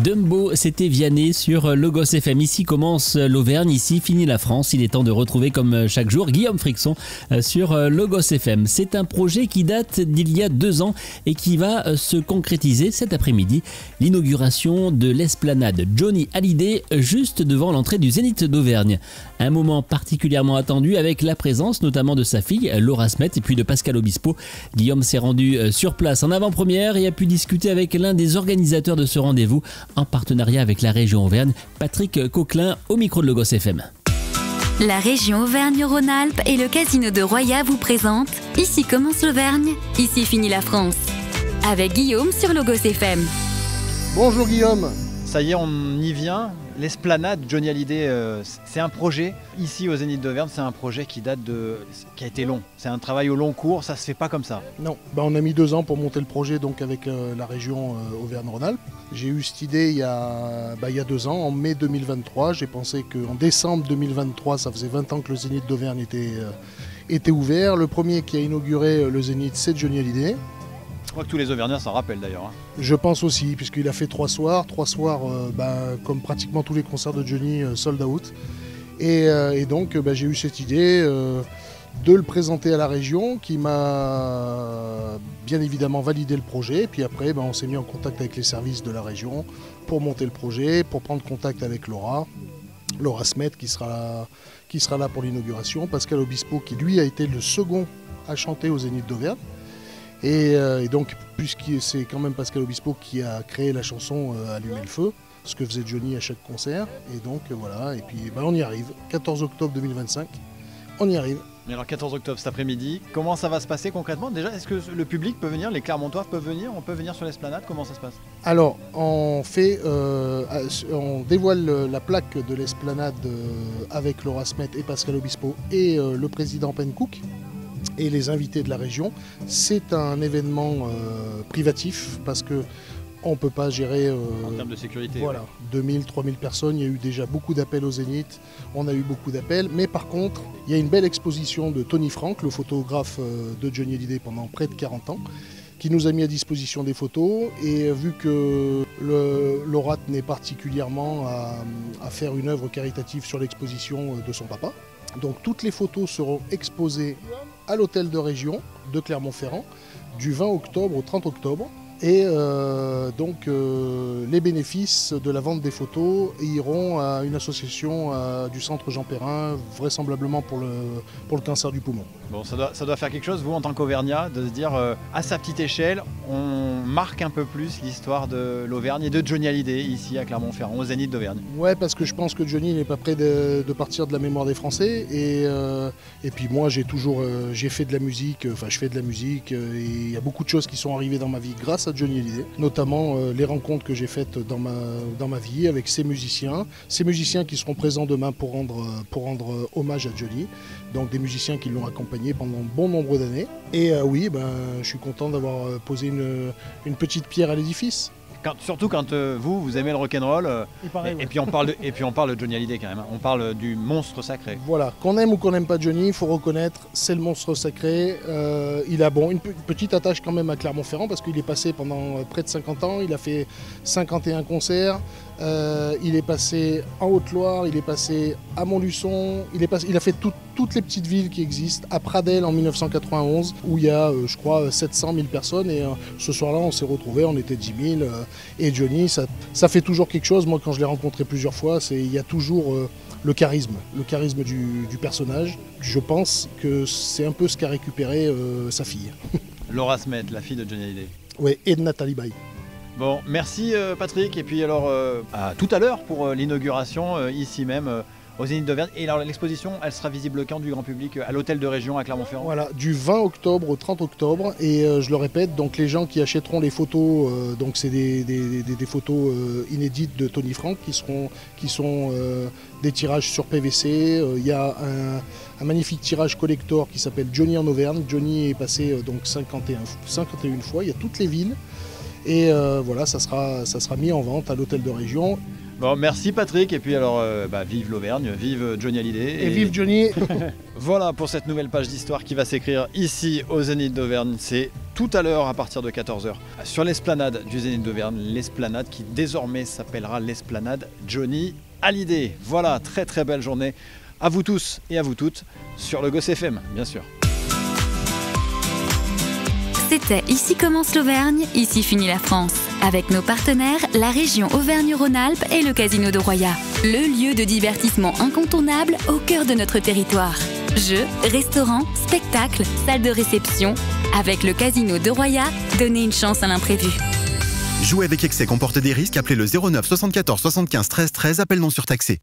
Dumbo, c'était Vianney sur Logos FM. Ici commence l'Auvergne, ici finit la France. Il est temps de retrouver comme chaque jour Guillaume Frixon sur Logos FM. C'est un projet qui date d'il y a 2 ans et qui va se concrétiser cet après-midi. L'inauguration de l'esplanade Johnny Hallyday juste devant l'entrée du Zénith d'Auvergne. Un moment particulièrement attendu avec la présence notamment de sa fille Laura Smet et puis de Pascal Obispo. Guillaume s'est rendu sur place en avant-première et a pu discuter avec l'un des organisateurs de ce rendez-vous en partenariat avec la région Auvergne, Patrick Coquelin au micro de Logos FM. La région Auvergne-Rhône-Alpes et le casino de Roya vous présentent Ici commence l'Auvergne, ici finit la France. Avec Guillaume sur Logos FM. Bonjour Guillaume. Ça y est, on y vient. L'esplanade Johnny Hallyday, c'est un projet ici au Zénith d'Auvergne, c'est un projet qui a été long. C'est un travail au long cours, ça se fait pas comme ça. Non, on a mis 2 ans pour monter le projet donc avec la région Auvergne-Rhône-Alpes. J'ai eu cette idée il y a 2 ans, en mai 2023. J'ai pensé qu'en décembre 2023, ça faisait 20 ans que le Zénith d'Auvergne était ouvert. Le premier qui a inauguré le Zénith, c'est Johnny Hallyday. Je crois que tous les Auvergnats s'en rappellent d'ailleurs. Je pense aussi, puisqu'il a fait 3 soirs. 3 soirs, comme pratiquement tous les concerts de Johnny, sold out. Et donc j'ai eu cette idée de le présenter à la région, qui m'a bien évidemment validé le projet. Et puis après, on s'est mis en contact avec les services de la région pour monter le projet, pour prendre contact avec Laura Smet qui sera là pour l'inauguration. Pascal Obispo qui lui a été le second à chanter au Zénith d'Auvergne. Et donc, puisque c'est quand même Pascal Obispo qui a créé la chanson Allumer le feu, ce que faisait Johnny à chaque concert. Et donc voilà, et puis on y arrive. 14 octobre 2025, on y arrive. Mais alors 14 octobre cet après-midi, comment ça va se passer concrètement? Déjà, est-ce que le public peut venir, les Clermontois peuvent venir, on peut venir sur l'esplanade, comment ça se passe? Alors, on dévoile la plaque de l'esplanade avec Laura Smet et Pascal Obispo et le président Pencook et les invités de la région. C'est un événement privatif parce que on ne peut pas gérer en termes de sécurité. Voilà, 2000, 3000 personnes. Il y a eu déjà beaucoup d'appels au Zénith. On a eu beaucoup d'appels. Mais par contre, il y a une belle exposition de Tony Frank, le photographe de Johnny Hallyday pendant près de 40 ans, qui nous a mis à disposition des photos. Et vu que Laura tenait particulièrement à faire une œuvre caritative sur l'exposition de son papa, donc toutes les photos seront exposées à l'hôtel de région de Clermont-Ferrand du 20 octobre au 30 octobre. Et donc les bénéfices de la vente des photos iront à une association du centre Jean Perrin, vraisemblablement pour le cancer du poumon. Bon, ça doit faire quelque chose, vous en tant qu'Auvergnat, de se dire à sa petite échelle, on marque un peu plus l'histoire de l'Auvergne et de Johnny Hallyday ici à Clermont-Ferrand, au Zénith d'Auvergne. Ouais, parce que je pense que Johnny n'est pas prêt de partir de la mémoire des Français. Et puis moi, j'ai fait de la musique, je fais de la musique, et il y a beaucoup de choses qui sont arrivées dans ma vie grâce à Johnny Hallyday, notamment les rencontres que j'ai faites dans ma vie avec ces musiciens qui seront présents demain pour rendre hommage à Johnny, donc des musiciens qui l'ont accompagné pendant bon nombre d'années. Et oui, je suis content d'avoir posé une petite pierre à l'édifice. Surtout quand vous aimez le rock'n'roll, et puis on parle de Johnny Hallyday quand même, on parle du monstre sacré. Voilà, qu'on aime ou qu'on n'aime pas Johnny, il faut reconnaître, c'est le monstre sacré. Il a une petite attache quand même à Clermont-Ferrand parce qu'il est passé pendant près de 50 ans, il a fait 51 concerts, il est passé en Haute-Loire, il est passé à Montluçon, il a fait toutes les petites villes qui existent, à Pradelles en 1991 où il y a je crois 700 000 personnes et ce soir-là on s'est retrouvés, on était 10 000 et Johnny ça fait toujours quelque chose. Moi quand je l'ai rencontré plusieurs fois, il y a toujours le charisme du personnage. Je pense que c'est un peu ce qu'a récupéré sa fille. Laura Smet, la fille de Johnny Hallyday. Oui, et de Nathalie Baye. Bon, merci Patrick, et puis alors à tout à l'heure pour l'inauguration ici même au Zénith d'Auvergne. Et alors l'exposition, elle sera visible quand du grand public à l'hôtel de région à Clermont-Ferrand? Voilà, du 20 octobre au 30 octobre. Et je le répète, donc les gens qui achèteront les photos, donc c'est des photos inédites de Tony Frank qui sont des tirages sur PVC. Il y a un magnifique tirage collector qui s'appelle Johnny en Auvergne. Johnny est passé donc 51 fois, il y a toutes les villes. Et voilà, ça sera mis en vente à l'hôtel de région. Bon, merci Patrick, et puis alors, vive l'Auvergne, vive Johnny Hallyday. Et vive Johnny. Voilà pour cette nouvelle page d'histoire qui va s'écrire ici au Zénith d'Auvergne. C'est tout à l'heure à partir de 14h sur l'esplanade du Zénith d'Auvergne, l'esplanade qui désormais s'appellera l'esplanade Johnny Hallyday. Voilà, très très belle journée à vous tous et à vous toutes sur le Gosse FM, bien sûr. C'était Ici commence l'Auvergne, ici finit la France. Avec nos partenaires, la région Auvergne-Rhône-Alpes et le Casino de Roya. Le lieu de divertissement incontournable au cœur de notre territoire. Jeux, restaurants, spectacles, salles de réception. Avec le Casino de Roya, donnez une chance à l'imprévu. Jouer avec excès comporte des risques. Appelez le 09 74 75 13 13, appel non surtaxé.